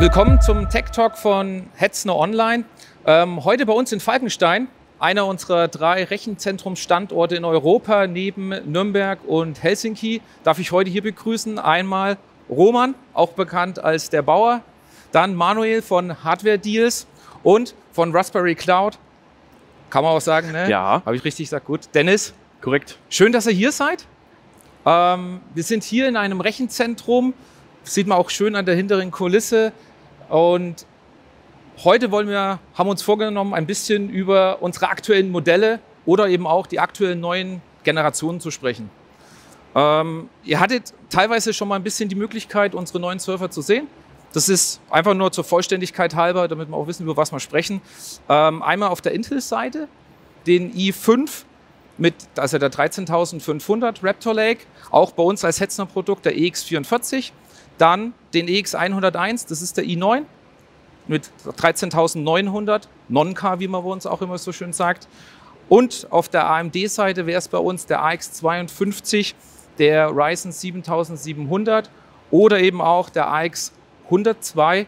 Willkommen zum Tech Talk von Hetzner Online. Heute bei uns in Falkenstein, einer unserer 3 Rechenzentrumsstandorte in Europa neben Nürnberg und Helsinki. Darf ich heute hier begrüßen einmal Roman, auch bekannt als der Bauer, dann Manuel von Hardware Deals und von Raspberry Cloud. Kann man auch sagen, ne? Ja. Habe ich richtig gesagt? Gut. Dennis? Korrekt. Schön, dass ihr hier seid. Wir sind hier in einem Rechenzentrum. Das sieht man auch schön an der hinteren Kulisse. Und heute haben uns vorgenommen, ein bisschen über unsere aktuellen Modelle oder eben auch die aktuellen neuen Generationen zu sprechen. Ihr hattet teilweise schon mal ein bisschen die Möglichkeit, unsere neuen Server zu sehen. Das ist einfach nur zur Vollständigkeit halber, damit wir auch wissen, über was wir sprechen. Einmal auf der Intel-Seite den i5 mit, also der 13500 Raptor Lake, auch bei uns als Hetzner-Produkt der EX44. Dann den EX101, das ist der i9 mit 13900, Non-K, wie man bei uns auch immer so schön sagt. Und auf der AMD-Seite wäre es bei uns der AX52, der Ryzen 7700 oder eben auch der AX102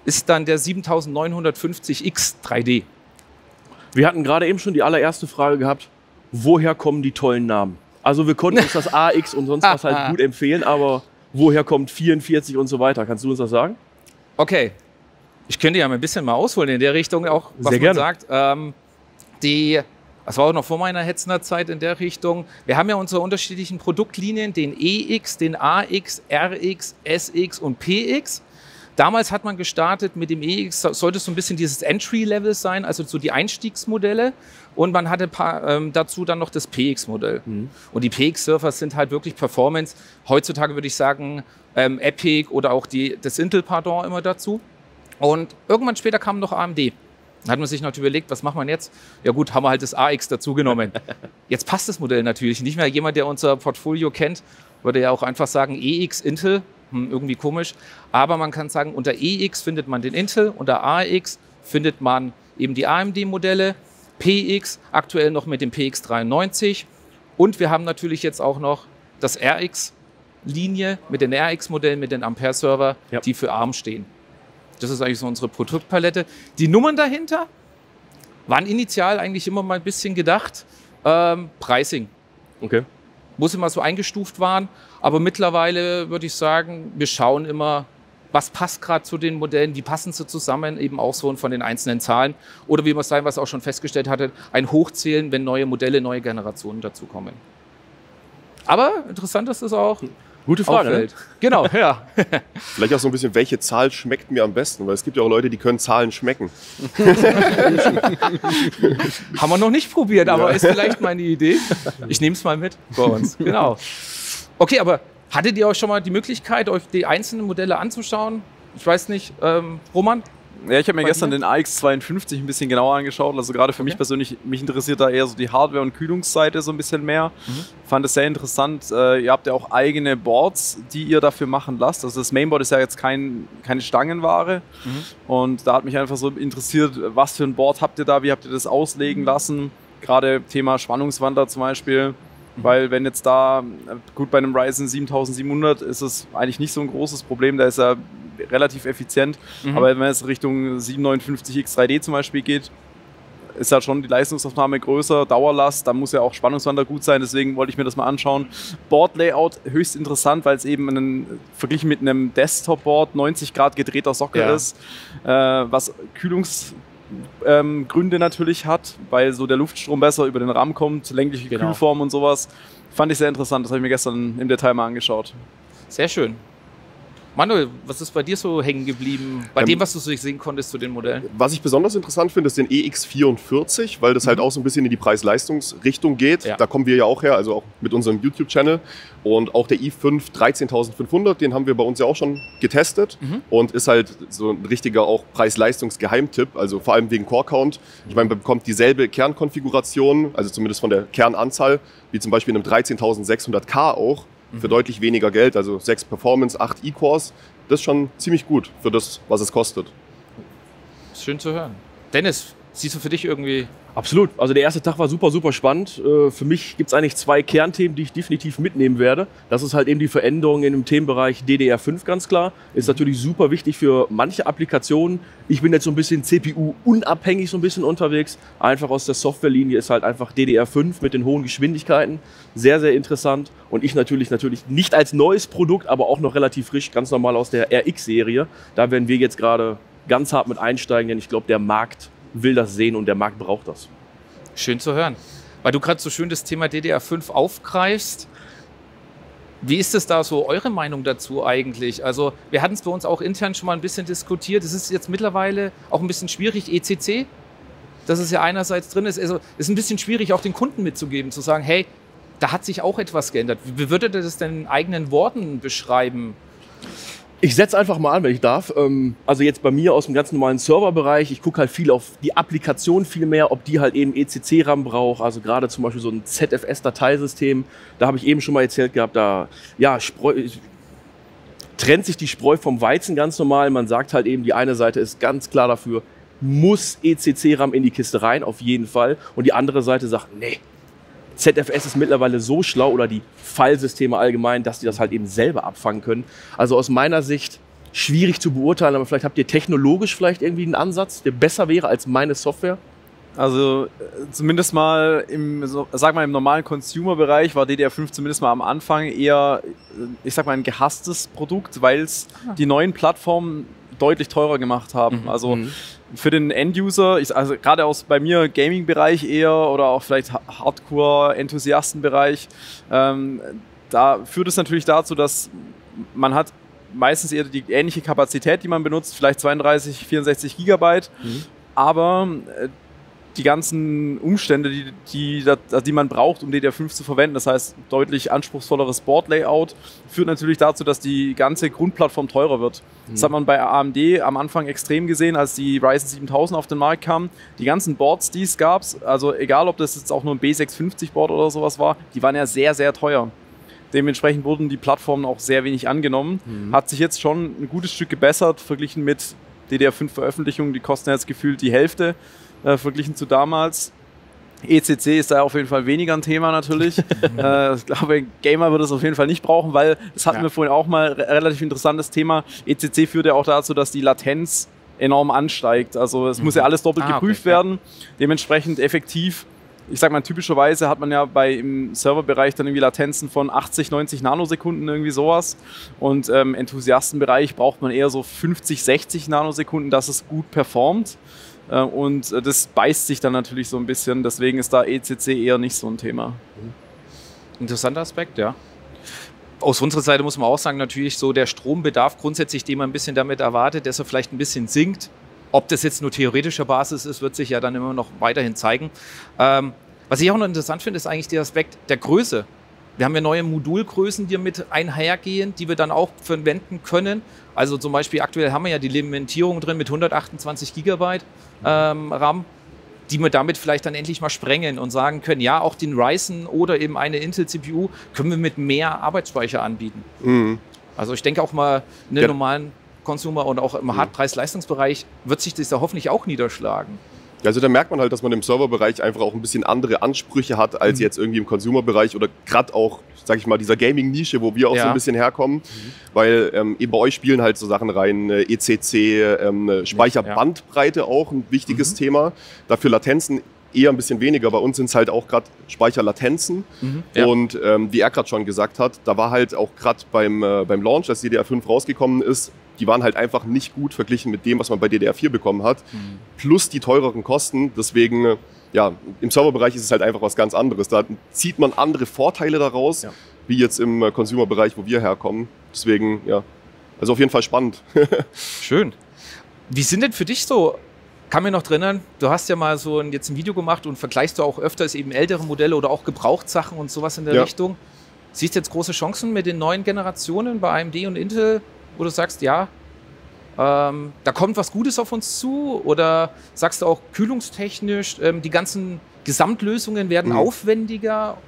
ist dann der 7950X 3D. Wir hatten gerade eben schon die allererste Frage gehabt, woher kommen die tollen Namen? Also wir konnten uns das AX und sonst was halt gut empfehlen, aber woher kommt 44 und so weiter? Kannst du uns das sagen? Okay, ich könnte ja mal ein bisschen mal ausholen in der Richtung, auch was Sehr man gerne. sagt. Das war auch noch vor meiner Hetzner Zeit in der Richtung. Wir haben ja unsere unterschiedlichen Produktlinien, den EX, den AX, RX, SX und PX. Damals hat man gestartet mit dem EX, sollte so ein bisschen dieses Entry-Level sein, also so die Einstiegsmodelle. Und man hatte dazu dann noch das PX-Modell. Und die PX-Server sind halt wirklich Performance. Heutzutage würde ich sagen Epic oder auch das Intel, pardon, immer dazu. Und irgendwann später kam noch AMD. Da hat man sich noch überlegt, was macht man jetzt? Ja gut, haben wir halt das AX dazu genommen. Jetzt passt das Modell natürlich nicht mehr. Jemand, der unser Portfolio kennt, würde ja auch einfach sagen EX Intel. Irgendwie komisch. Aber man kann sagen, unter EX findet man den Intel, unter AX findet man eben die AMD-Modelle, PX aktuell noch mit dem PX93 und wir haben natürlich jetzt auch noch das RX-Linie mit den RX-Modellen, mit den Ampere-Server, ja, die für ARM stehen. Das ist eigentlich so unsere Produktpalette. Die Nummern dahinter waren initial eigentlich immer mal ein bisschen gedacht. Pricing. Okay. Muss immer so eingestuft waren, aber mittlerweile würde ich sagen, wir schauen immer, was passt gerade zu den Modellen, wie passen sie zusammen, eben auch so von den einzelnen Zahlen. Oder wie man es teilweise auch schon festgestellt hatte, ein Hochzählen, wenn neue Modelle, neue Generationen dazukommen. Aber interessant ist es auch. Gute Frage. Ne? Genau, ja. Vielleicht auch so ein bisschen, welche Zahl schmeckt mir am besten? Weil es gibt ja auch Leute, die können Zahlen schmecken. Haben wir noch nicht probiert, aber ist vielleicht meine Idee. Ich nehme es mal mit bei uns. Genau. Okay, aber hattet ihr euch schon mal die Möglichkeit, euch die einzelnen Modelle anzuschauen? Ich weiß nicht, Roman? Ja, ich habe mir gestern den AX52 ein bisschen genauer angeschaut. Also gerade für mich persönlich, mich interessiert da eher so die Hardware- und Kühlungsseite so ein bisschen mehr. Fand es sehr interessant. Ihr habt ja auch eigene Boards, die ihr dafür machen lasst. Also das Mainboard ist ja jetzt keine Stangenware. Und da hat mich einfach so interessiert, was für ein Board habt ihr da, wie habt ihr das auslegen lassen? Gerade Thema Spannungswandler zum Beispiel. Weil wenn jetzt da, gut, bei einem Ryzen 7700 ist es eigentlich nicht so ein großes Problem, da ist er relativ effizient. Aber wenn man jetzt Richtung 759X 3D zum Beispiel geht, ist halt schon die Leistungsaufnahme größer, Dauerlast, da muss ja auch Spannungswandler gut sein, deswegen wollte ich mir das mal anschauen. Board-Layout höchst interessant, weil es eben verglichen mit einem Desktop-Board 90 Grad gedrehter Sockel ist, was Gründe natürlich hat, weil so der Luftstrom besser über den RAM kommt, längliche Kühlform und sowas. Fand ich sehr interessant, das habe ich mir gestern im Detail mal angeschaut. Sehr schön. Manuel, was ist bei dir so hängen geblieben, bei dem, was du so sehen konntest zu den Modellen? Was ich besonders interessant finde, ist den EX44, weil das halt auch so ein bisschen in die Preis-Leistungs-Richtung geht. Ja. Da kommen wir ja auch her, also auch mit unserem YouTube-Channel. Und auch der i5 13500, den haben wir bei uns ja auch schon getestet und ist halt so ein richtiger auch Preis-Leistungs-Geheimtipp, also vor allem wegen Core-Count. Ich meine, man bekommt dieselbe Kernkonfiguration, also zumindest von der Kernanzahl, wie zum Beispiel in einem 13600K auch, für deutlich weniger Geld, also 6 Performance, 8 E-Cores. Das ist schon ziemlich gut für das, was es kostet. Schön zu hören. Dennis, Siehst du für dich irgendwie... Absolut. Also der erste Tag war super, super spannend. Für mich gibt es eigentlich 2 Kernthemen, die ich definitiv mitnehmen werde. Das ist halt eben die Veränderung in dem Themenbereich DDR5, ganz klar. Ist natürlich super wichtig für manche Applikationen. Ich bin jetzt so ein bisschen CPU-unabhängig so ein bisschen unterwegs. Einfach aus der Softwarelinie ist halt einfach DDR5 mit den hohen Geschwindigkeiten. Sehr, sehr interessant. Und ich natürlich nicht als neues Produkt, aber auch noch relativ frisch, ganz normal aus der RX-Serie. Da werden wir jetzt gerade ganz hart mit einsteigen, denn ich glaube, der Markt will das sehen und der Markt braucht das. Schön zu hören. Weil du gerade so schön das Thema DDR5 aufgreifst. Wie ist es da so, eure Meinung dazu eigentlich? Also wir hatten es bei uns auch intern schon mal ein bisschen diskutiert. Es ist jetzt mittlerweile auch ein bisschen schwierig, ECC, dass es ja einerseits drin ist. Also es ist ein bisschen schwierig, auch den Kunden mitzugeben, zu sagen, hey, da hat sich auch etwas geändert. Wie würdet ihr das denn in eigenen Worten beschreiben? Ich setze einfach mal an, wenn ich darf. Also jetzt bei mir aus dem ganz normalen Serverbereich, ich gucke halt viel auf die Applikation viel mehr, ob die halt eben ECC-RAM braucht, also gerade zum Beispiel so ein ZFS-Dateisystem. Da habe ich eben schon mal erzählt gehabt, da ja, trennt sich die Spreu vom Weizen ganz normal. Man sagt halt eben, die eine Seite ist ganz klar dafür, muss ECC-RAM in die Kiste rein, auf jeden Fall. Und die andere Seite sagt, nee. ZFS ist mittlerweile so schlau oder die Filesysteme allgemein, dass die das halt eben selber abfangen können. Also aus meiner Sicht schwierig zu beurteilen, aber vielleicht habt ihr technologisch vielleicht irgendwie einen Ansatz, der besser wäre als meine Software? Also zumindest mal im normalen Consumer-Bereich war DDR5 zumindest mal am Anfang eher, ich sag mal, ein gehasstes Produkt, weil es die neuen Plattformen deutlich teurer gemacht haben. Also für den End-User, also gerade bei mir Gaming-Bereich eher oder auch vielleicht Hardcore-Enthusiasten-Bereich, da führt es natürlich dazu, dass man hat meistens eher die ähnliche Kapazität, die man benutzt, vielleicht 32, 64 Gigabyte, aber die ganzen Umstände, die man braucht, um DDR5 zu verwenden, das heißt deutlich anspruchsvolleres Board-Layout, führt natürlich dazu, dass die ganze Grundplattform teurer wird. Das hat man bei AMD am Anfang extrem gesehen, als die Ryzen 7000 auf den Markt kamen. Die ganzen Boards, die es gab, also egal, ob das jetzt auch nur ein B650-Board oder sowas war, die waren ja sehr, sehr teuer. Dementsprechend wurden die Plattformen auch sehr wenig angenommen. Hat sich jetzt schon ein gutes Stück gebessert, verglichen mit DDR5-Veröffentlichungen. Die kosten jetzt gefühlt die Hälfte. Verglichen zu damals. ECC ist da auf jeden Fall weniger ein Thema natürlich. Ich glaube, Gamer wird es auf jeden Fall nicht brauchen, weil das hatten wir vorhin auch mal, relativ interessantes Thema. ECC führt ja auch dazu, dass die Latenz enorm ansteigt. Also es muss ja alles doppelt geprüft werden. Dementsprechend effektiv. Ich sag mal, typischerweise hat man ja im Serverbereich dann irgendwie Latenzen von 80, 90 Nanosekunden, irgendwie sowas. Und im Enthusiastenbereich braucht man eher so 50, 60 Nanosekunden, dass es gut performt. Und das beißt sich dann natürlich so ein bisschen, deswegen ist da ECC eher nicht so ein Thema. Interessanter Aspekt, ja. Aus unserer Seite muss man auch sagen, natürlich so der Strombedarf grundsätzlich, den man ein bisschen damit erwartet, dass er vielleicht ein bisschen sinkt. Ob das jetzt nur theoretischer Basis ist, wird sich ja dann immer noch weiterhin zeigen. Was ich auch noch interessant finde, ist eigentlich der Aspekt der Größe. Wir haben ja neue Modulgrößen, die mit einhergehen, die wir dann auch verwenden können. Also zum Beispiel aktuell haben wir ja die Limitierung drin mit 128 GB RAM, die wir damit vielleicht dann endlich mal sprengen und sagen können, ja, auch den Ryzen oder eben eine Intel-CPU können wir mit mehr Arbeitsspeicher anbieten. Also ich denke auch mal in den normalen Consumer- und auch im Hardpreis-Leistungsbereich wird sich das ja hoffentlich auch niederschlagen. Also da merkt man halt, dass man im Serverbereich einfach auch ein bisschen andere Ansprüche hat, als jetzt irgendwie im Consumer-Bereich oder gerade auch, sag ich mal, dieser Gaming-Nische, wo wir auch so ein bisschen herkommen. Weil eben bei euch spielen halt so Sachen rein, ECC, Speicherbandbreite auch ein wichtiges Thema. Dafür Latenzen eher ein bisschen weniger. Bei uns sind es halt auch gerade Speicherlatenzen. Und wie er gerade schon gesagt hat, da war halt auch gerade beim Launch, als DDR5 rausgekommen ist, die waren halt einfach nicht gut verglichen mit dem, was man bei DDR4 bekommen hat. Plus die teureren Kosten. Deswegen, ja, im Serverbereich ist es halt einfach was ganz anderes. Da zieht man andere Vorteile daraus, wie jetzt im Consumer-Bereich, wo wir herkommen. Deswegen, ja, also auf jeden Fall spannend. Schön. Wie sind denn für dich so, kann mir noch erinnern, du hast ja mal so jetzt ein Video gemacht und vergleichst du auch öfters eben ältere Modelle oder auch Gebrauchtsachen und sowas in der Richtung. Siehst du jetzt große Chancen mit den neuen Generationen bei AMD und Intel, wo du sagst, ja, da kommt was Gutes auf uns zu? Oder sagst du auch kühlungstechnisch, die ganzen Gesamtlösungen werden aufwendiger?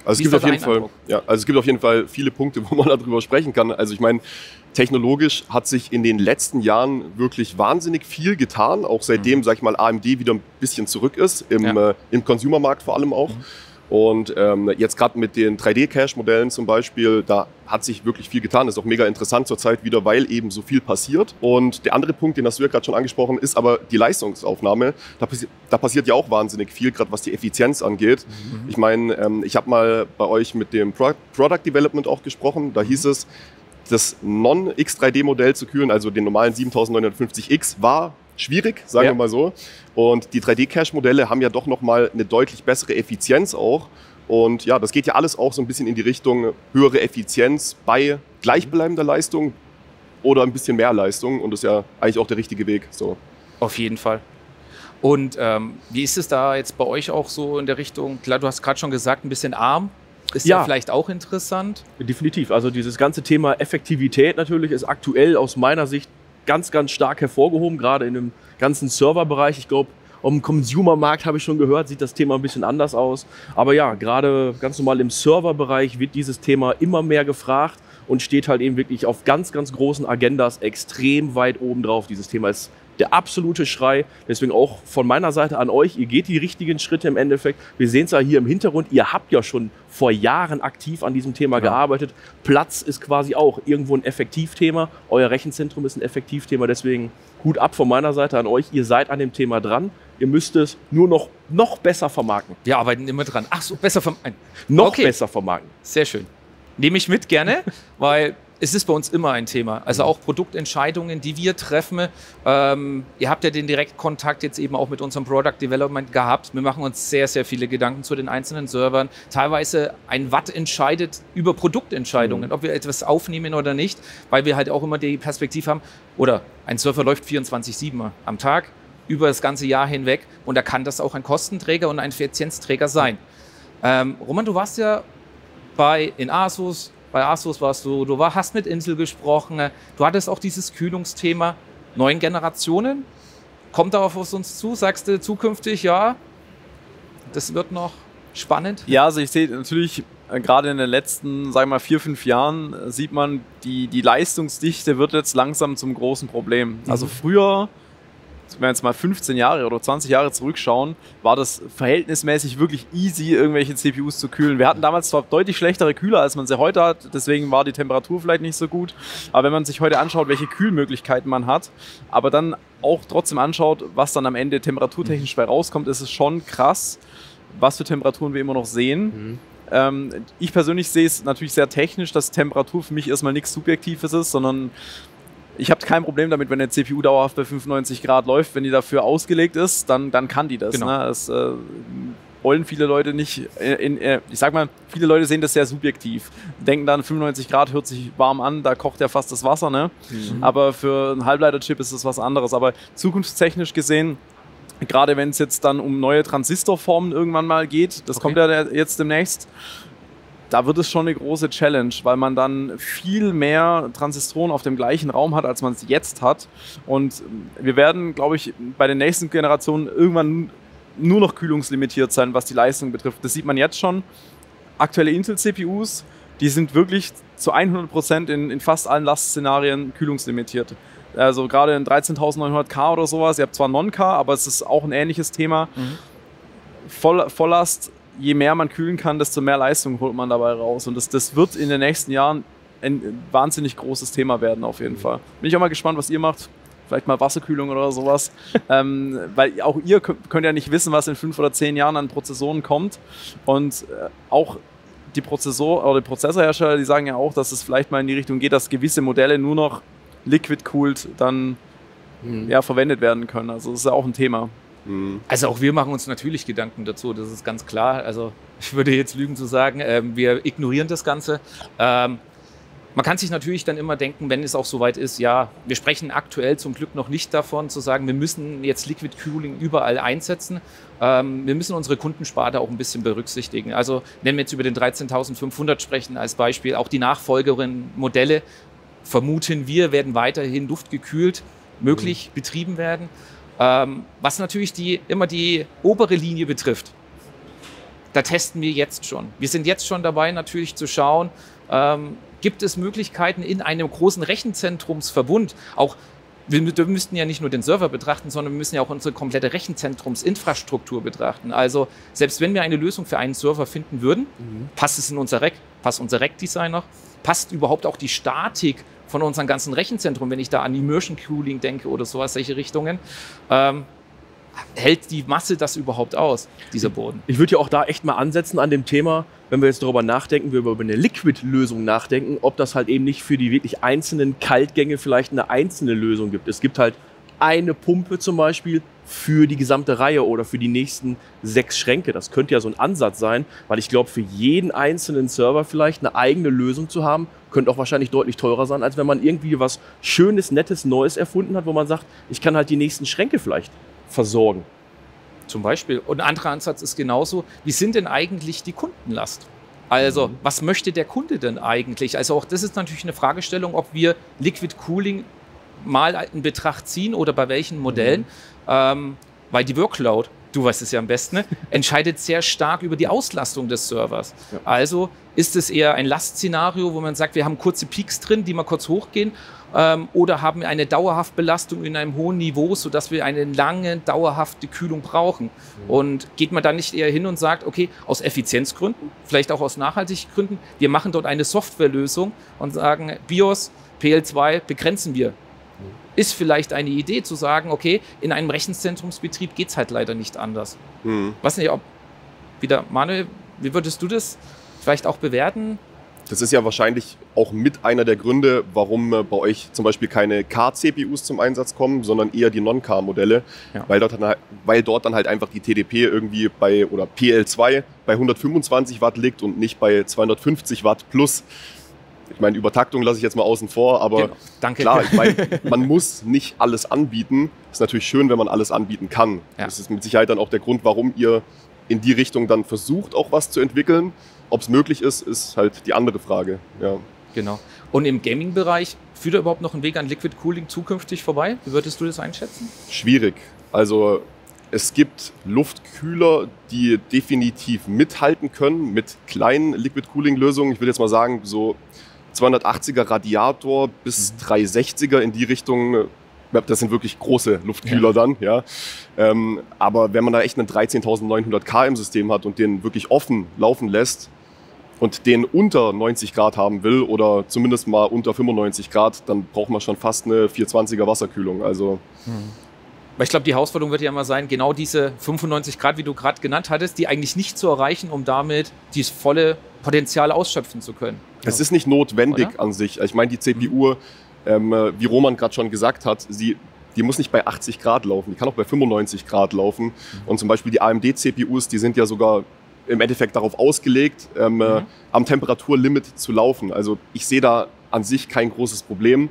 Also Wie ist das dein Eindruck? Es gibt auf jeden Fall viele Punkte, wo man darüber sprechen kann. Also ich meine, technologisch hat sich in den letzten Jahren wirklich wahnsinnig viel getan, auch seitdem, sag ich mal, AMD wieder ein bisschen zurück ist, im Consumermarkt vor allem auch. Und jetzt gerade mit den 3D-Cache-Modellen zum Beispiel, da hat sich wirklich viel getan. Das ist auch mega interessant zurzeit wieder, weil eben so viel passiert. Und der andere Punkt, den hast du ja gerade schon angesprochen, ist aber die Leistungsaufnahme. Da passiert ja auch wahnsinnig viel, gerade was die Effizienz angeht. Ich meine, ich habe mal bei euch mit dem Product Development auch gesprochen. Da hieß es, das Non-X3D-Modell zu kühlen, also den normalen 7950X, war schwierig, sagen wir mal so. Und die 3D-Cache-Modelle haben ja doch nochmal eine deutlich bessere Effizienz auch. Und ja, das geht ja alles auch so ein bisschen in die Richtung höhere Effizienz bei gleichbleibender Leistung oder ein bisschen mehr Leistung. Und das ist ja eigentlich auch der richtige Weg. So. Auf jeden Fall. Und wie ist es da jetzt bei euch auch so in der Richtung? Klar, du hast gerade schon gesagt, ein bisschen arm. Ist ja vielleicht auch interessant. Definitiv. Also dieses ganze Thema Effektivität natürlich ist aktuell aus meiner Sicht ganz, ganz stark hervorgehoben, gerade in dem ganzen Serverbereich. Ich glaube, am Consumer-Markt habe ich schon gehört, sieht das Thema ein bisschen anders aus. Aber ja, gerade ganz normal im Serverbereich wird dieses Thema immer mehr gefragt und steht halt eben wirklich auf ganz, ganz großen Agendas extrem weit oben drauf. Dieses Thema ist der absolute Schrei. Deswegen auch von meiner Seite an euch, ihr geht die richtigen Schritte im Endeffekt. Wir sehen es ja hier im Hintergrund, ihr habt ja schon vor Jahren aktiv an diesem Thema gearbeitet. Platz ist quasi auch irgendwo ein Effektivthema. Euer Rechenzentrum ist ein Effektivthema. Deswegen Hut ab von meiner Seite an euch. Ihr seid an dem Thema dran. Ihr müsst es nur noch besser vermarkten. Wir arbeiten immer dran. Ach so, besser vermarkten. Besser vermarkten. Sehr schön. Nehme ich mit gerne, weil es ist bei uns immer ein Thema. Also auch Produktentscheidungen, die wir treffen. Ihr habt ja den Direktkontakt jetzt eben auch mit unserem Product Development gehabt. Wir machen uns sehr, sehr viele Gedanken zu den einzelnen Servern. Teilweise ein Watt entscheidet über Produktentscheidungen, ob wir etwas aufnehmen oder nicht, weil wir halt auch immer die Perspektive haben, oder ein Server läuft 24/7 am Tag, über das ganze Jahr hinweg, und da kann das auch ein Kostenträger und ein Effizienzträger sein. Roman, du warst ja bei ASUS warst du hast mit Intel gesprochen, du hattest auch dieses Kühlungsthema, neuen Generationen. Kommt da auf uns zu? Sagst du zukünftig, ja, das wird noch spannend? Ja, also ich sehe natürlich, gerade in den letzten, sagen wir mal, 4-5 Jahren sieht man, die Leistungsdichte wird jetzt langsam zum großen Problem. Also früher, wenn wir jetzt mal 15 Jahre oder 20 Jahre zurückschauen, war das verhältnismäßig wirklich easy, irgendwelche CPUs zu kühlen. Wir hatten damals zwar deutlich schlechtere Kühler, als man sie heute hat, deswegen war die Temperatur vielleicht nicht so gut. Aber wenn man sich heute anschaut, welche Kühlmöglichkeiten man hat, aber dann auch trotzdem anschaut, was dann am Ende temperaturtechnisch bei rauskommt, ist es schon krass, was für Temperaturen wir immer noch sehen. Ich persönlich sehe es natürlich sehr technisch, dass Temperatur für mich erstmal nichts Subjektives ist, sondern ich habe kein Problem damit, wenn eine CPU dauerhaft bei 95 Grad läuft. Wenn die dafür ausgelegt ist, dann kann die das. Genau. Ne? Das wollen viele Leute nicht. Ich sag mal, viele Leute sehen das sehr subjektiv. Denken dann, 95 Grad hört sich warm an, da kocht ja fast das Wasser. Ne? Aber für einen Halbleiterchip ist das was anderes. Aber zukunftstechnisch gesehen, gerade wenn es jetzt dann um neue Transistorformen irgendwann mal geht, das kommt ja jetzt demnächst, da wird es schon eine große Challenge, weil man dann viel mehr Transistoren auf dem gleichen Raum hat, als man es jetzt hat. Und wir werden, glaube ich, bei den nächsten Generationen irgendwann nur noch kühlungslimitiert sein, was die Leistung betrifft. Das sieht man jetzt schon. Aktuelle Intel-CPUs, die sind wirklich zu 100% in fast allen Lastszenarien kühlungslimitiert. Also gerade in 13.900K oder sowas, ihr habt zwar Non-K, aber es ist auch ein ähnliches Thema. Volllast, je mehr man kühlen kann, desto mehr Leistung holt man dabei raus. Und das wird in den nächsten Jahren ein wahnsinnig großes Thema werden, auf jeden Fall. Bin ich auch mal gespannt, was ihr macht. Vielleicht mal Wasserkühlung oder sowas. Weil auch ihr könnt ja nicht wissen, was in 5 oder 10 Jahren an Prozessoren kommt. Und auch die Prozessorhersteller, die sagen ja auch, dass es vielleicht mal in die Richtung geht, dass gewisse Modelle nur noch liquid-cooled dann verwendet werden können. Also das ist ja auch ein Thema. Also auch wir machen uns natürlich Gedanken dazu, das ist ganz klar. Also ich würde jetzt lügen zu sagen, wir ignorieren das Ganze. Man kann sich natürlich dann immer denken, wenn es auch soweit ist, ja, wir sprechen aktuell zum Glück noch nicht davon, zu sagen, wir müssen jetzt Liquid Cooling überall einsetzen. Wir müssen unsere Kundensparte auch ein bisschen berücksichtigen. Also wenn wir jetzt über den 13.500 sprechen als Beispiel, auch die nachfolgenden Modelle, vermuten wir, werden weiterhin luftgekühlt möglich betrieben werden. Was natürlich immer die obere Linie betrifft. da testen wir jetzt schon. Wir sind jetzt schon dabei, natürlich zu schauen, gibt es Möglichkeiten in einem großen Rechenzentrumsverbund, auch wir müssten ja nicht nur den Server betrachten, sondern wir müssen ja auch unsere komplette Rechenzentrumsinfrastruktur betrachten. Also selbst wenn wir eine Lösung für einen Server finden würden, passt es in unser Rack, passt unser Rack-Design noch, passt überhaupt auch die Statik von unserem ganzen Rechenzentrum, wenn ich da an Immersion Cooling denke oder sowas, solche Richtungen, hält die Masse das überhaupt aus, dieser Boden? Ich würde ja auch da echt mal ansetzen an dem Thema, wenn wir jetzt darüber nachdenken, wir über eine Liquid-Lösung nachdenken, ob das halt eben nicht für die wirklich einzelnen Kaltgänge vielleicht eine einzelne Lösung gibt. Es gibt halt eine Pumpe zum Beispiel für die gesamte Reihe oder für die nächsten 6 Schränke. Das könnte ja so ein Ansatz sein, weil ich glaube, für jeden einzelnen Server vielleicht eine eigene Lösung zu haben, könnte auch wahrscheinlich deutlich teurer sein, als wenn man irgendwie was Schönes, Nettes, Neues erfunden hat, wo man sagt, ich kann halt die nächsten Schränke vielleicht versorgen. Zum Beispiel. Und ein anderer Ansatz ist genauso, wie sind denn eigentlich die Kundenlast? Also, was möchte der Kunde denn eigentlich? Also auch das ist natürlich eine Fragestellung, ob wir Liquid Cooling mal in Betracht ziehen oder bei welchen Modellen. Weil die Workload, du weißt es ja am besten, ne, entscheidet sehr stark über die Auslastung des Servers. Ja. Also ist es eher ein Lastszenario, wo man sagt, wir haben kurze Peaks drin, die mal kurz hochgehen, oder haben wir eine dauerhafte Belastung in einem hohen Niveau, sodass wir eine lange, dauerhafte Kühlung brauchen. Und geht man dann nicht eher hin und sagt, okay, aus Effizienzgründen, vielleicht auch aus Nachhaltigkeitsgründen, wir machen dort eine Softwarelösung und sagen, BIOS, PL2 begrenzen wir. Ist vielleicht eine Idee zu sagen, okay, in einem Rechenzentrumsbetrieb geht es halt leider nicht anders. Weiß nicht, ob wieder, Manuel, wie würdest du das vielleicht auch bewerten? Das ist ja wahrscheinlich auch mit einer der Gründe, warum bei euch zum Beispiel keine Car-CPUs zum Einsatz kommen, sondern eher die Non-Car-Modelle, ja. weil dort dann halt einfach die TDP irgendwie oder PL2 bei 125 Watt liegt und nicht bei 250 Watt plus. Ich meine, Übertaktung lasse ich jetzt mal außen vor, aber genau. Danke. Klar, ich meine, man muss nicht alles anbieten. Ist natürlich schön, wenn man alles anbieten kann. Ja. Das ist mit Sicherheit dann auch der Grund, warum ihr in die Richtung dann versucht, auch was zu entwickeln. Ob es möglich ist, ist halt die andere Frage. Ja. Genau. Und im Gaming-Bereich, führt da überhaupt noch ein Weg an Liquid Cooling zukünftig vorbei? Wie würdest du das einschätzen? Schwierig. Also es gibt Luftkühler, die definitiv mithalten können mit kleinen Liquid Cooling Lösungen. Ich würde jetzt mal sagen, so 280er Radiator bis 360er in die Richtung. Das sind wirklich große Luftkühler dann, ja. Aber wenn man da echt einen 13.900K im System hat und den wirklich offen laufen lässt und den unter 90 Grad haben will oder zumindest mal unter 95 Grad, dann braucht man schon fast eine 420er Wasserkühlung. Also Weil ich glaube, die Herausforderung wird ja immer sein, genau diese 95 Grad, wie du gerade genannt hattest, die eigentlich nicht zu erreichen, um damit dieses volle Potenzial ausschöpfen zu können. Es ist nicht notwendig, oder? An sich. Ich meine, die CPU, wie Roman gerade schon gesagt hat, die muss nicht bei 80 Grad laufen, die kann auch bei 95 Grad laufen. Und zum Beispiel die AMD-CPUs, die sind ja sogar im Endeffekt darauf ausgelegt, am Temperaturlimit zu laufen. Also ich sehe da an sich kein großes Problem.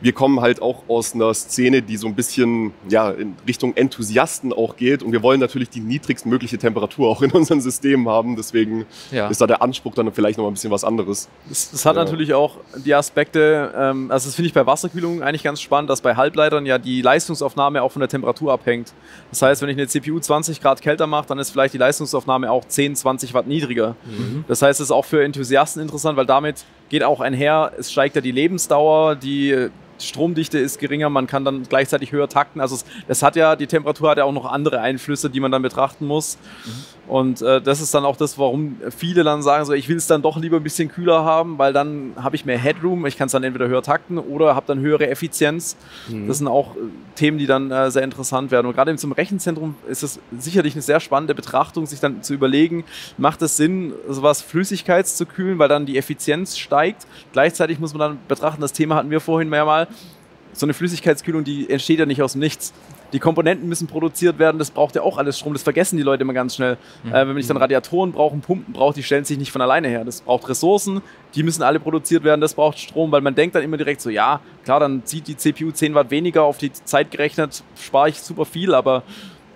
Wir kommen halt auch aus einer Szene, die so ein bisschen in Richtung Enthusiasten auch geht. Und wir wollen natürlich die niedrigstmögliche Temperatur auch in unseren Systemen haben. Deswegen ist da der Anspruch dann vielleicht noch mal ein bisschen was anderes. Das hat natürlich auch die Aspekte, also das finde ich bei Wasserkühlung eigentlich ganz spannend, dass bei Halbleitern ja die Leistungsaufnahme auch von der Temperatur abhängt. Das heißt, wenn ich eine CPU 20 Grad kälter mache, dann ist vielleicht die Leistungsaufnahme auch 10, 20 Watt niedriger. Das heißt, es ist auch für Enthusiasten interessant, weil damit geht auch einher, es steigt ja die Lebensdauer, die Stromdichte ist geringer, man kann dann gleichzeitig höher takten. Also die Temperatur hat ja auch noch andere Einflüsse, die man dann betrachten muss. Und das ist dann auch das, warum viele dann sagen, so, ich will es dann doch lieber ein bisschen kühler haben, weil dann habe ich mehr Headroom, ich kann es dann entweder höher takten oder habe dann höhere Effizienz. Das sind auch Themen, die dann sehr interessant werden. Und gerade zum Rechenzentrum ist es sicherlich eine sehr spannende Betrachtung, sich dann zu überlegen, macht es Sinn, sowas Flüssigkeits zu kühlen, weil dann die Effizienz steigt. Gleichzeitig muss man dann betrachten, das Thema hatten wir vorhin mehrmals, so eine Flüssigkeitskühlung, die entsteht ja nicht aus dem Nichts. Die Komponenten müssen produziert werden, das braucht ja auch alles Strom, das vergessen die Leute immer ganz schnell. Wenn ich dann Radiatoren brauche, Pumpen brauche, die stellen sich nicht von alleine her. Das braucht Ressourcen, die müssen alle produziert werden, das braucht Strom, weil man denkt dann immer direkt so, ja, klar, dann zieht die CPU 10 Watt weniger, auf die Zeit gerechnet spare ich super viel, aber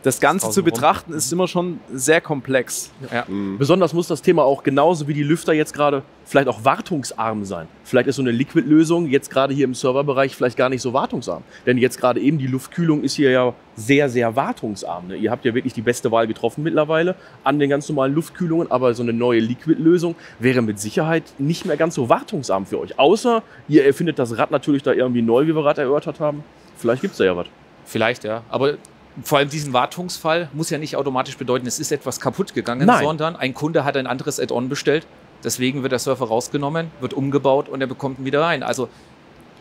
das Ganze zu Draußen rum. betrachten ist immer schon sehr komplex. Ja. Besonders muss das Thema auch genauso wie die Lüfter jetzt gerade vielleicht auch wartungsarm sein. Vielleicht ist so eine Liquid-Lösung jetzt gerade hier im Serverbereich vielleicht gar nicht so wartungsarm. Denn jetzt gerade eben die Luftkühlung ist hier ja sehr, sehr wartungsarm. Ne? Ihr habt ja wirklich die beste Wahl getroffen mittlerweile an den ganz normalen Luftkühlungen, aber so eine neue Liquid-Lösung wäre mit Sicherheit nicht mehr ganz so wartungsarm für euch. Außer ihr erfindet das Rad natürlich da irgendwie neu, wie wir gerade erörtert haben. Vielleicht gibt es da ja was. Vielleicht, ja. Aber vor allem diesen Wartungsfall muss ja nicht automatisch bedeuten, es ist etwas kaputt gegangen, Nein. sondern ein Kunde hat ein anderes Add-on bestellt. Deswegen wird der Server rausgenommen, wird umgebaut und er bekommt ihn wieder rein. Also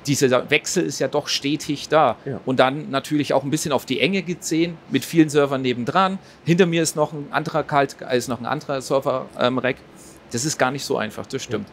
dieser Wechsel ist ja doch stetig da. Ja. Und dann natürlich auch ein bisschen auf die Enge gesehen, mit vielen Servern nebendran. Hinter mir ist noch ein anderer Server-Rack. Das ist gar nicht so einfach, das stimmt.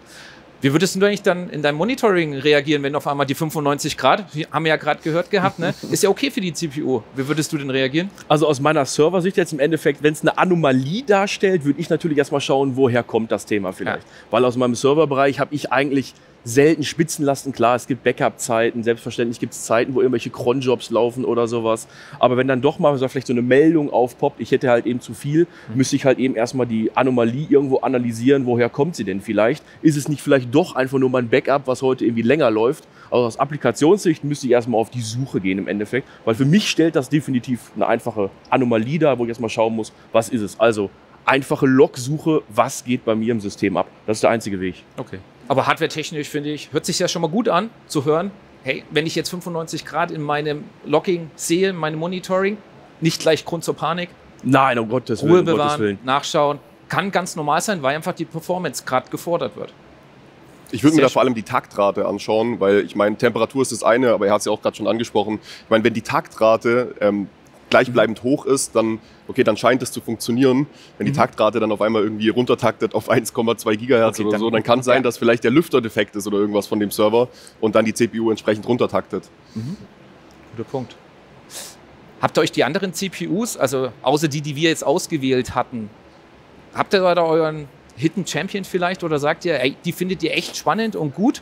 Wie würdest du eigentlich dann in deinem Monitoring reagieren, wenn auf einmal die 95 Grad, haben wir ja gerade gehört gehabt, ne? Ist ja okay für die CPU. Wie würdest du denn reagieren? Also aus meiner Serversicht jetzt im Endeffekt, wenn es eine Anomalie darstellt, würde ich natürlich erstmal schauen, woher kommt das Thema vielleicht. Weil aus meinem Serverbereich habe ich eigentlich selten Spitzenlasten. Klar, es gibt Backup-Zeiten, selbstverständlich gibt es Zeiten, wo irgendwelche Cronjobs laufen oder sowas. Aber wenn dann doch mal so vielleicht so eine Meldung aufpoppt, ich hätte halt eben zu viel, müsste ich halt eben erstmal die Anomalie irgendwo analysieren, woher kommt sie denn vielleicht? Ist es nicht vielleicht doch einfach nur mein Backup, was heute irgendwie länger läuft? Also aus Applikationssicht müsste ich erstmal auf die Suche gehen im Endeffekt, weil für mich stellt das definitiv eine einfache Anomalie dar, wo ich erstmal schauen muss, was ist es? Also einfache Logsuche, was geht bei mir im System ab? Das ist der einzige Weg. Okay. Aber hardwaretechnisch, finde ich, hört sich ja schon mal gut an, zu hören, hey, wenn ich jetzt 95 Grad in meinem Logging sehe, in meinem Monitoring, nicht gleich Grund zur Panik, Nein, um Gottes Ruhe Willen, um Gottes bewahren, Willen. nachschauen, kann ganz normal sein, weil einfach die Performance gerade gefordert wird. Ich würde mir Sehr da vor allem die Taktrate anschauen, weil ich meine, Temperatur ist das eine, aber er hat es ja auch gerade schon angesprochen. Ich meine, wenn die Taktrate gleichbleibend hoch ist, dann scheint es zu funktionieren. Wenn die Taktrate dann auf einmal irgendwie runtertaktet auf 1,2 Gigahertz Okay, oder so, dann kann es sein, dass vielleicht der Lüfter defekt ist oder irgendwas von dem Server und dann die CPU entsprechend runtertaktet. Guter Punkt. Habt ihr euch die anderen CPUs, also außer die wir jetzt ausgewählt hatten, habt ihr da euren Hidden Champion vielleicht oder sagt ihr, ey, die findet ihr echt spannend und gut?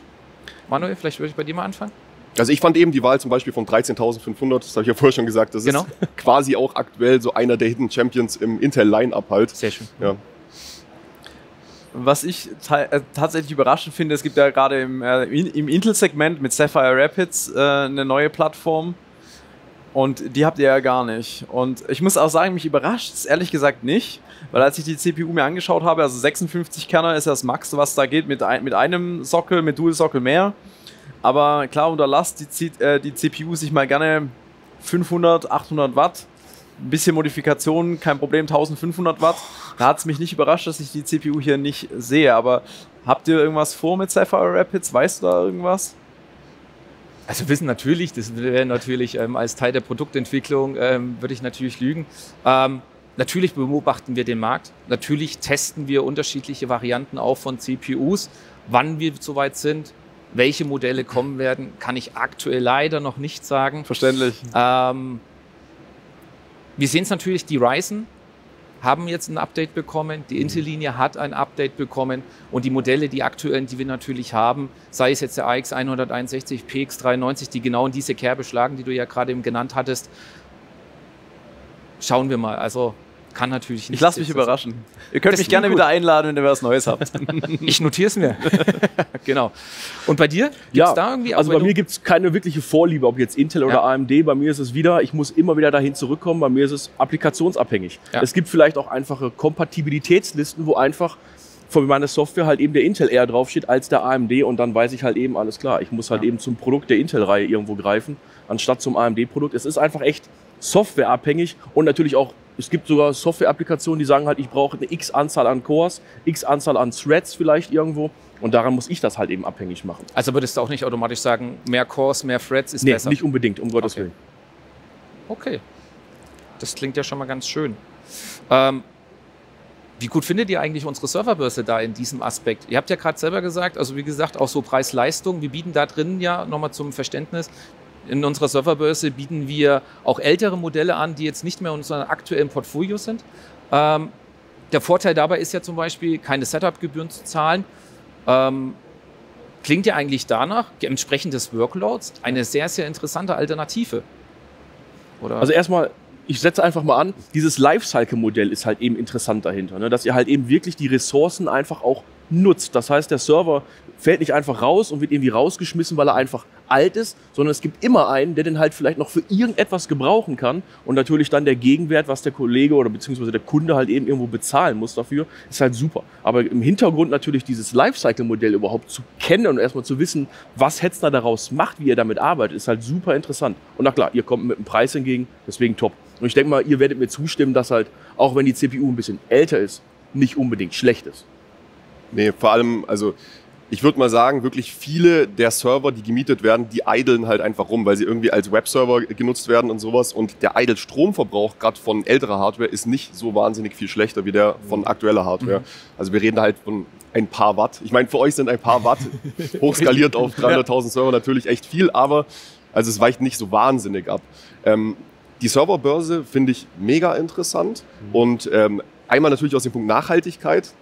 Manuel, vielleicht würde ich bei dir mal anfangen. Also ich fand eben die Wahl zum Beispiel von 13.500, das habe ich ja vorher schon gesagt, das Genau. ist quasi auch aktuell so einer der Hidden Champions im Intel-Line-Up halt. Sehr schön. Ja. Was ich tatsächlich überraschend finde, es gibt ja gerade im Intel-Segment mit Sapphire Rapids eine neue Plattform und die habt ihr ja gar nicht. Und ich muss auch sagen, mich überrascht es ehrlich gesagt nicht, weil als ich die CPU mir angeschaut habe, also 56 Kerner ist das Max, was da geht mit einem Sockel, mit Dual-Sockel mehr. Aber klar, unter Last die CPU sich mal gerne 500, 800 Watt. Ein bisschen Modifikation, kein Problem, 1500 Watt. Da hat es mich nicht überrascht, dass ich die CPU hier nicht sehe. Aber habt ihr irgendwas vor mit Sapphire Rapids? Weißt du da irgendwas? Also wissen natürlich, das wäre natürlich als Teil der Produktentwicklung, würde ich natürlich lügen. Natürlich beobachten wir den Markt. Natürlich testen wir unterschiedliche Varianten auch von CPUs. Wann wir soweit sind, welche Modelle kommen werden, kann ich aktuell leider noch nicht sagen. Verständlich. Wir sehen es natürlich, die Ryzen haben jetzt ein Update bekommen, die Intel-Linie hat ein Update bekommen und die Modelle, die aktuellen, die wir natürlich haben, sei es jetzt der AX 161, PX 93, die genau in diese Kerbe schlagen, die du ja gerade eben genannt hattest, schauen wir mal. Also kann natürlich nicht. Ich lasse mich überraschen. Ihr könnt Das mich ist gerne gut. wieder einladen, wenn ihr was Neues habt. Ich notiere es mir. Genau. Und bei dir? Gibt's Ja, da irgendwie? also auch bei wenn mir gibt es keine wirkliche Vorliebe, ob jetzt Intel oder Ja. AMD. Bei mir ist es wieder, ich muss immer wieder dahin zurückkommen, bei mir ist es applikationsabhängig. Ja. Es gibt vielleicht auch einfache Kompatibilitätslisten, wo einfach von meiner Software halt eben der Intel eher draufsteht als der AMD und dann weiß ich halt eben, alles klar, ich muss halt eben zum Produkt der Intel-Reihe irgendwo greifen, anstatt zum AMD-Produkt. Es ist einfach echt softwareabhängig und natürlich auch, es gibt sogar Software-Applikationen, die sagen halt, ich brauche eine X-Anzahl an Cores, X-Anzahl an Threads vielleicht irgendwo und daran muss ich das halt eben abhängig machen. Also würdest du auch nicht automatisch sagen, mehr Cores, mehr Threads ist Nee, besser? nicht unbedingt, um Gottes Okay. Willen. Okay. Das klingt ja schon mal ganz schön. Wie gut findet ihr eigentlich unsere Serverbörse da in diesem Aspekt? Ihr habt ja gerade selber gesagt, also wie gesagt, auch so Preis-Leistung. Wir bieten da drin ja nochmal zum Verständnis, in unserer Serverbörse bieten wir auch ältere Modelle an, die jetzt nicht mehr in unserem aktuellen Portfolio sind. Der Vorteil dabei ist ja zum Beispiel, keine Setup-Gebühren zu zahlen. Klingt ja eigentlich danach, entsprechend des Workloads, eine sehr, sehr interessante Alternative. Oder? Also erstmal, ich setze einfach mal an, dieses Lifecycle-Modell ist halt eben interessant dahinter, ne? Dass ihr halt eben wirklich die Ressourcen einfach auch nutzt. Das heißt, der Server fällt nicht einfach raus und wird irgendwie rausgeschmissen, weil er einfach alt ist, sondern es gibt immer einen, der den halt vielleicht noch für irgendetwas gebrauchen kann und natürlich dann der Gegenwert, was der Kollege oder beziehungsweise der Kunde halt eben irgendwo bezahlen muss dafür, ist halt super. Aber im Hintergrund natürlich dieses Lifecycle-Modell überhaupt zu kennen und erstmal zu wissen, was Hetzner daraus macht, wie ihr damit arbeitet, ist halt super interessant. Und na klar, ihr kommt mit dem Preis entgegen, deswegen top. Und ich denke mal, ihr werdet mir zustimmen, dass halt, auch wenn die CPU ein bisschen älter ist, nicht unbedingt schlecht ist. Nee, vor allem, also ich würde mal sagen, wirklich viele der Server, die gemietet werden, die idlen halt einfach rum, weil sie irgendwie als Webserver genutzt werden und sowas. Und der idle Stromverbrauch gerade von älterer Hardware ist nicht so wahnsinnig viel schlechter wie der von aktueller Hardware. Also wir reden halt von ein paar Watt. Ich meine, für euch sind ein paar Watt hochskaliert auf 300.000 Server natürlich echt viel, aber also es weicht nicht so wahnsinnig ab. Die Serverbörse finde ich mega interessant und einmal natürlich aus dem Punkt Nachhaltigkeit.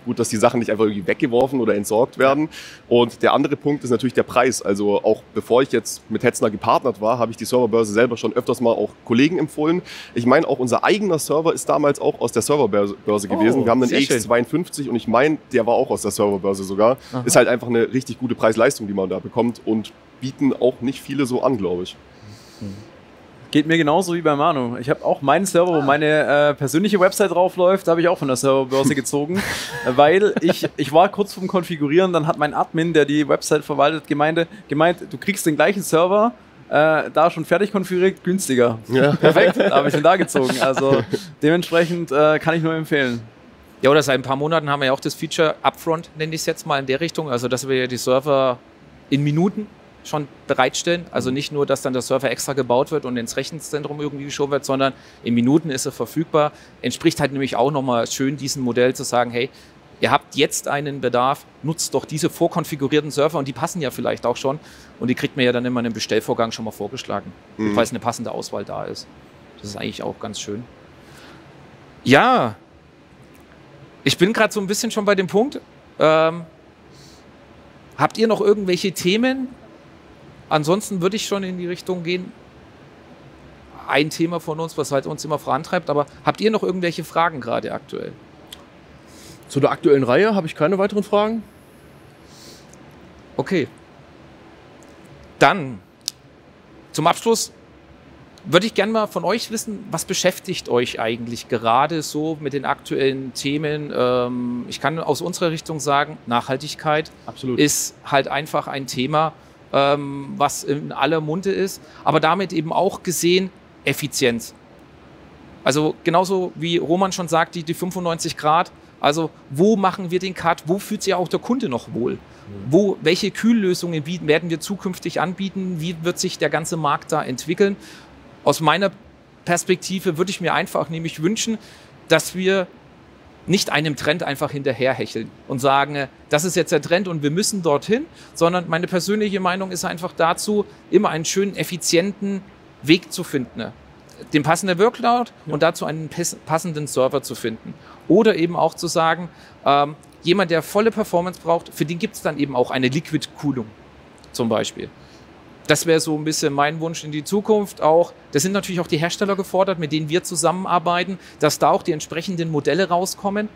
Gut, dass die Sachen nicht einfach irgendwie weggeworfen oder entsorgt werden. Und der andere Punkt ist natürlich der Preis. Also auch bevor ich jetzt mit Hetzner gepartnert war, habe ich die Serverbörse selber schon öfters mal auch Kollegen empfohlen. Ich meine, auch unser eigener Server ist damals auch aus der Serverbörse gewesen. Wir haben einen EX52 und ich meine, der war auch aus der Serverbörse sogar. Aha. Ist halt einfach eine richtig gute Preis-Leistung, die man da bekommt und bieten auch nicht viele so an, glaube ich. Geht mir genauso wie bei Manu. Ich habe auch meinen Server, wo meine persönliche Website draufläuft, habe ich auch von der Serverbörse gezogen, weil ich war kurz vorm Konfigurieren, dann hat mein Admin, der die Website verwaltet, gemeint, du kriegst den gleichen Server, da schon fertig konfiguriert, günstiger. Ja. Perfekt, da habe ich den da gezogen. Also dementsprechend kann ich nur empfehlen. Ja, oder seit ein paar Monaten haben wir ja auch das Feature Upfront, nenne ich es jetzt mal in der Richtung, also dass wir ja die Server in Minuten schon bereitstellen. Also nicht nur, dass dann der Server extra gebaut wird und ins Rechenzentrum irgendwie geschoben wird, sondern in Minuten ist er verfügbar. Entspricht halt nämlich auch nochmal schön diesem Modell zu sagen, hey, ihr habt jetzt einen Bedarf, nutzt doch diese vorkonfigurierten Server und die passen ja vielleicht auch schon und die kriegt man ja dann immer in einem Bestellvorgang schon mal vorgeschlagen, falls eine passende Auswahl da ist. Das ist eigentlich auch ganz schön. Ja, ich bin gerade so ein bisschen schon bei dem Punkt. Habt ihr noch irgendwelche Themen? Ansonsten würde ich schon in die Richtung gehen, ein Thema von uns, was halt uns immer vorantreibt, aber habt ihr noch irgendwelche Fragen gerade aktuell? Zu der aktuellen Reihe habe ich keine weiteren Fragen. Okay. Dann zum Abschluss würde ich gerne mal von euch wissen, was beschäftigt euch eigentlich gerade so mit den aktuellen Themen? Ich kann aus unserer Richtung sagen, Nachhaltigkeit ist halt einfach ein Thema, was in aller Munde ist, aber damit eben auch gesehen Effizienz. Also genauso wie Roman schon sagt, die 95 Grad, also wo machen wir den Cut, wo fühlt sich auch der Kunde noch wohl? Welche Kühllösungen werden wir zukünftig anbieten? Wie wird sich der ganze Markt da entwickeln? Aus meiner Perspektive würde ich mir einfach nämlich wünschen, dass wir nicht einem Trend einfach hinterherhecheln und sagen, das ist jetzt der Trend und wir müssen dorthin, sondern meine persönliche Meinung ist einfach dazu, immer einen schönen, effizienten Weg zu finden. Den passenden Workload und dazu einen passenden Server zu finden. Oder eben auch zu sagen, jemand, der volle Performance braucht, für den gibt es dann eben auch eine Liquid-Coolung zum Beispiel. Das wäre so ein bisschen mein Wunsch in die Zukunft auch. Da sind natürlich auch die Hersteller gefordert, mit denen wir zusammenarbeiten, dass da auch die entsprechenden Modelle rauskommen.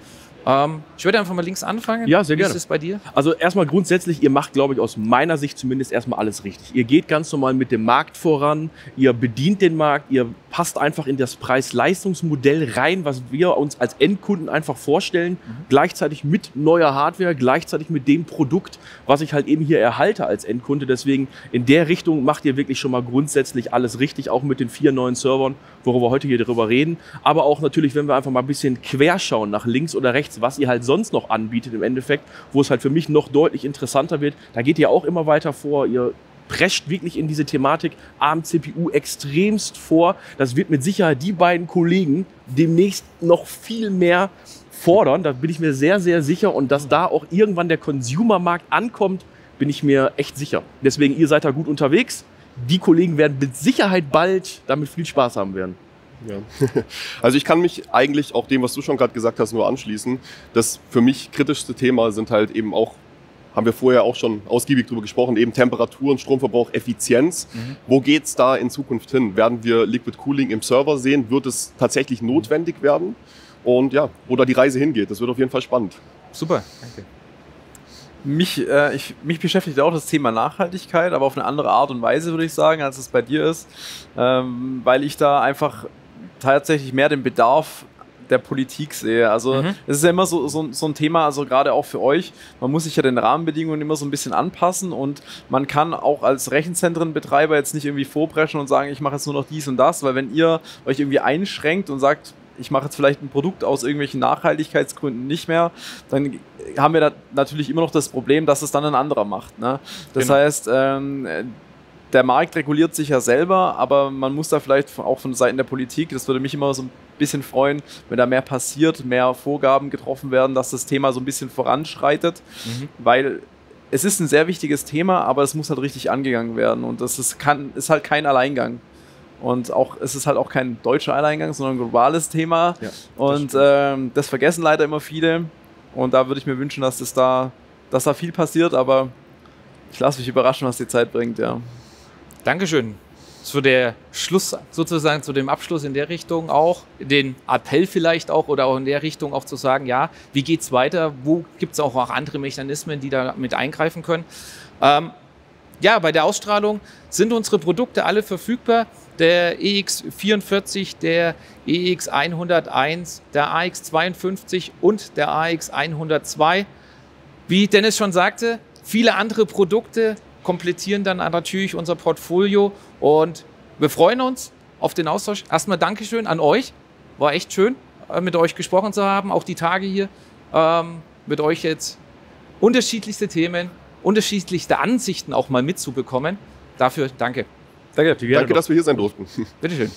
Ich würde einfach mal links anfangen. Ja, sehr gerne. Wie ist es bei dir? Also erstmal grundsätzlich, ihr macht, glaube ich, aus meiner Sicht zumindest erstmal alles richtig. Ihr geht ganz normal mit dem Markt voran, ihr bedient den Markt, ihr passt einfach in das Preis-Leistungs-Modell rein, was wir uns als Endkunden einfach vorstellen, gleichzeitig mit neuer Hardware, gleichzeitig mit dem Produkt, was ich halt eben hier erhalte als Endkunde. Deswegen in der Richtung macht ihr wirklich schon mal grundsätzlich alles richtig, auch mit den 4 neuen Servern, worüber wir heute hier drüber reden. Aber auch natürlich, wenn wir einfach mal ein bisschen querschauen nach links oder rechts, was ihr halt sonst noch anbietet im Endeffekt, wo es halt für mich noch deutlich interessanter wird. Da geht ihr auch immer weiter vor. Ihr prescht wirklich in diese Thematik ARM-CPU extremst vor. Das wird mit Sicherheit die beiden Kollegen demnächst noch viel mehr fordern. Da bin ich mir sehr, sehr sicher. Und dass da auch irgendwann der Consumer-Markt ankommt, bin ich mir echt sicher. Deswegen, ihr seid da gut unterwegs. Die Kollegen werden mit Sicherheit bald damit viel Spaß haben werden. Ja. Also ich kann mich eigentlich auch dem, was du schon gerade gesagt hast, nur anschließen. Das für mich kritischste Thema sind halt eben auch haben wir vorher auch schon ausgiebig drüber gesprochen, eben Temperaturen, Stromverbrauch, Effizienz. Wo geht es da in Zukunft hin? Werden wir Liquid Cooling im Server sehen? Wird es tatsächlich notwendig werden? Und ja, wo da die Reise hingeht, das wird auf jeden Fall spannend. Super, danke. Mich beschäftigt auch das Thema Nachhaltigkeit, aber auf eine andere Art und Weise, würde ich sagen, als es bei dir ist, weil ich da einfach tatsächlich mehr den Bedarf der Politik sehe. Also es ist ja immer so ein Thema, also gerade auch für euch, man muss sich ja den Rahmenbedingungen immer so ein bisschen anpassen und man kann auch als Rechenzentrenbetreiber jetzt nicht irgendwie vorpreschen und sagen, ich mache jetzt nur noch dies und das, weil wenn ihr euch irgendwie einschränkt und sagt, ich mache jetzt vielleicht ein Produkt aus irgendwelchen Nachhaltigkeitsgründen nicht mehr, dann haben wir da natürlich immer noch das Problem, dass es dann ein anderer macht. Ne? Das heißt, der Markt reguliert sich ja selber, aber man muss da vielleicht auch von Seiten der Politik, das würde mich immer so ein bisschen freuen, wenn da mehr passiert, mehr Vorgaben getroffen werden, dass das Thema so ein bisschen voranschreitet, weil es ist ein sehr wichtiges Thema, aber es muss halt richtig angegangen werden und das ist halt kein Alleingang. Und es ist halt auch kein deutscher Alleingang, sondern ein globales Thema. Ja, und das vergessen leider immer viele. Und da würde ich mir wünschen, dass da viel passiert, aber ich lasse mich überraschen, was die Zeit bringt. Ja. Dankeschön. Zu der Schluss, sozusagen zu dem Abschluss in der Richtung auch, den Appell vielleicht auch oder auch in der Richtung auch zu sagen, ja, wie geht es weiter? Wo gibt es auch andere Mechanismen, die da mit eingreifen können? Ja, bei der Ausstrahlung sind unsere Produkte alle verfügbar. Der EX44, der EX101, der AX52 und der AX102. Wie Dennis schon sagte, viele andere Produkte komplettieren dann natürlich unser Portfolio und wir freuen uns auf den Austausch. Erstmal Dankeschön an euch. War echt schön, mit euch gesprochen zu haben, auch die Tage hier mit euch jetzt unterschiedlichste Themen, unterschiedlichste Ansichten auch mal mitzubekommen. Dafür danke. Danke, dass wir hier sein durften. Bitteschön.